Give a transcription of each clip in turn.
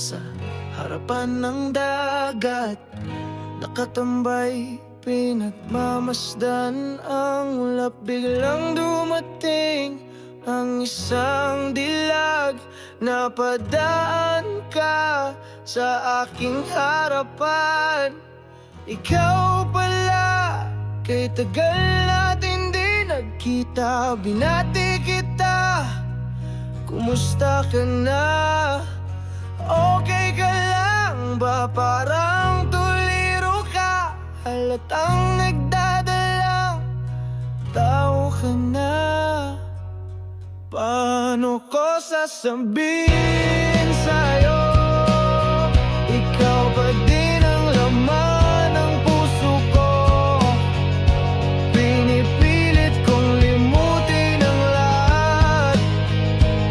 sa harapan ng dagat, nakatambay, pinagmamasdan ang ulap. Biglang dumating ang isang dilag, napadaan ka sa aking harapan. Ikaw pala, kay tagal natin di nagkita. Binati kita, kumusta ka na? Okay ka lang ba? Parang tuliro ka, halatang nagdadalang tao ka na. Paano ko sasabihin sa'yo? Ikaw pa din ang laman ng puso ko. Pinipilit kong limutin ang lahat,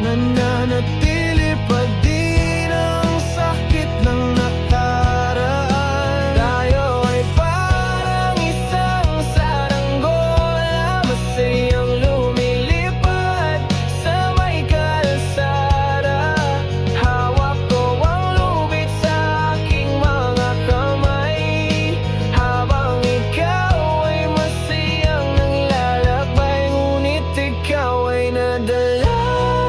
nananatili pa din ang sakit ng nakaraan. Tayo ay parang isang saranggola, masayang lumilipad sa may kalsada. Hawak ko ang lubid sa aking mga kamay, habang ikaw ay masayang naglalakbay. Ngunit ikaw ay nadala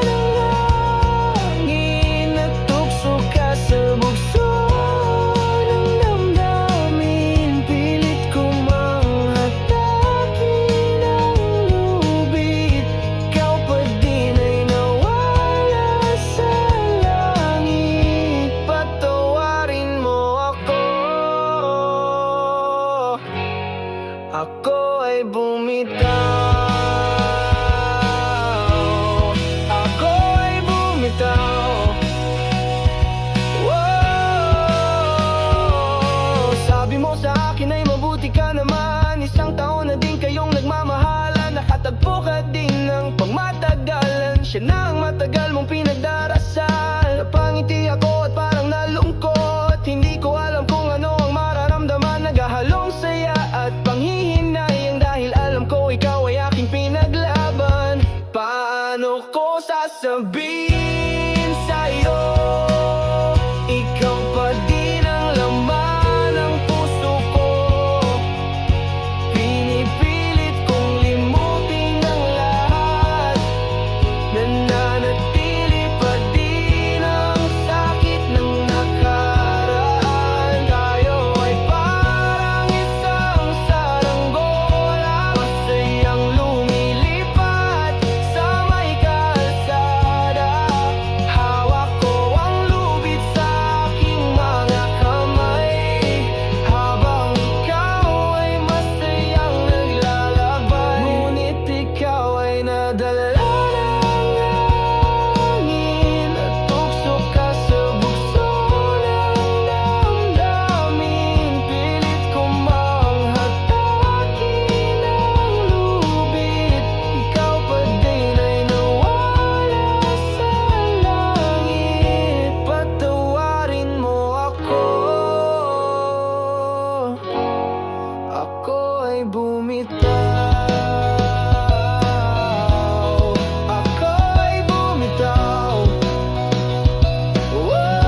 ng hangin at tukso ka sa bugso ng damdamin. Pilit ko mang hatakin ang lubid, ikaw pa din ay nawala sa langit. Patawarin mo ako, ako ay bumitaw, ako ay bumitaw. Wow! Sabi mo sa akin ay mabuti ka naman, isang taon na din kayong nagmamahalan. Nakatagpo ka din ng pangmatagalan, siya na ang matagal mong pinagdarasal. Napangiti ako at parang nalungkot, hindi ko alam kung ano ang mararamdaman. Naghahalong saya at panghihinayang dahil alam ko ikaw ay aking pinaglaban. Paano ko sasabihin sa'yo? Ikaw pa din ang laman ng puso ko. Pinipilit kong limutin ang lahat, nananatili pa din ang sakit ng nakaraan. Tayo ay parang isang saranggola, masayang lumilipad sa may kalsada. Hawak ko ang lubid sa aking mga kamay, habang ikaw ay masayang naglalakbay. Ngunit ikaw ay nadala ng hangin at tukso ka sa bugso ng damdamin. Pilit ko mang hatakin ang lubid, ikaw pa din ay nawala sa langit. Patawarin mo ako, ako ay bumitaw, ako ay bumitaw. Wow!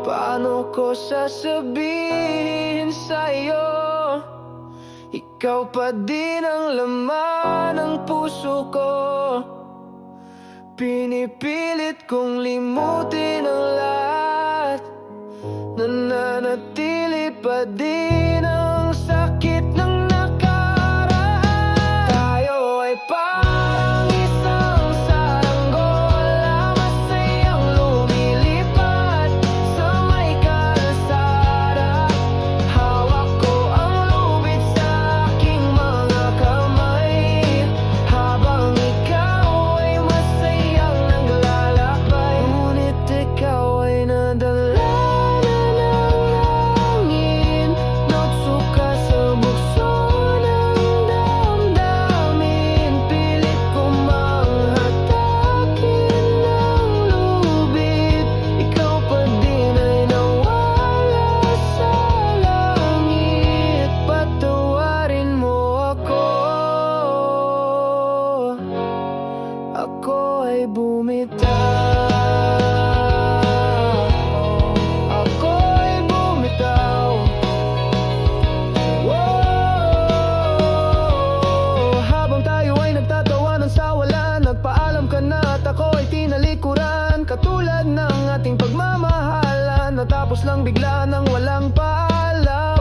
Paano ko sasabihin sa'yo? Ikaw pa din ang laman ng puso ko. Pinipilit kong limutin ang lahat, nananatili pa din ang sakit ng nakaraan. Tayo ay parang isang saranggola, masayang lumilipad sa may kalsada. Hawak ko ang lubid sa aking mga kamay, habang ikaw ay masayang naglalakbay. Ngunit ikaw ay nadala na ng hangin, no Natapos lang bigla nang walang paalam.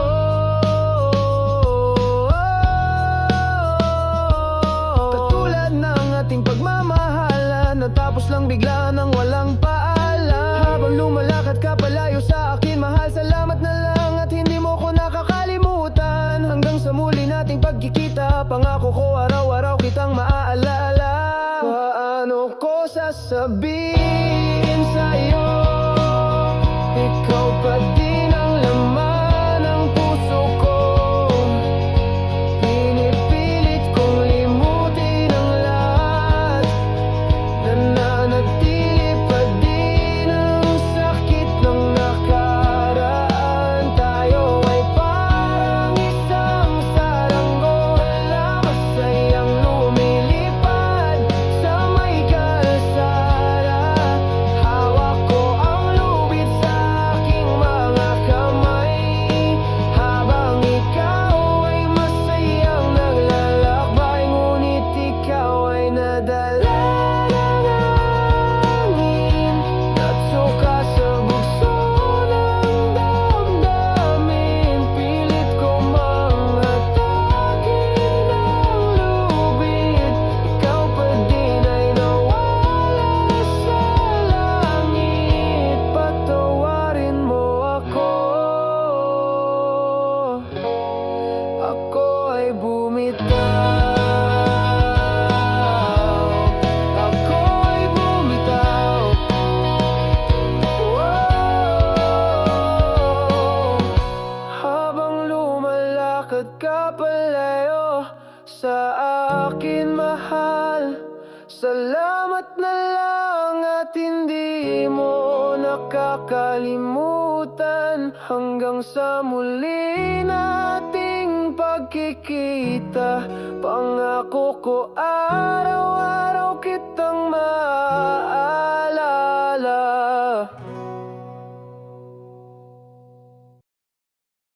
Katulad ng ating pagmamahalan, natapos lang bigla nang walang paalam. Habang lumalakad ka palayo sa akin, mahal, salamat na lang at hindi mo ko nakakalimutan. Hanggang sa muli nating pagkikita, pangako ko araw-araw kitang maaalala. Paano ko sasabihin sa'yo, ikaw pa din ang laman ng puso ko. Pinipilit kong limutin ang lahat, nananatili pa din ang sakit ng nakaraan. Tayo ay parang isang saranggola, masayang lumilipad sa may kalsada. Hawak ko ang lubid sa aking mga kamay, habang ikaw ay masayang naglalakbay. Ngunit ikaw ay nadala ng hangin at suka sa bugso ng damdamin. Pilit ko mang hatakin ng lubid, ikaw pa din ay nawala sa langit. Patawarin mo ako, ako ay bumitaw. Ako ay bumitaw. Habang lumalakad ka palayo sa akin, mahal, salamat na lang at hindi mo nakakalimutan. Hanggang sa muli nating pagkikita, pangako ko araw-araw kitang maaalala.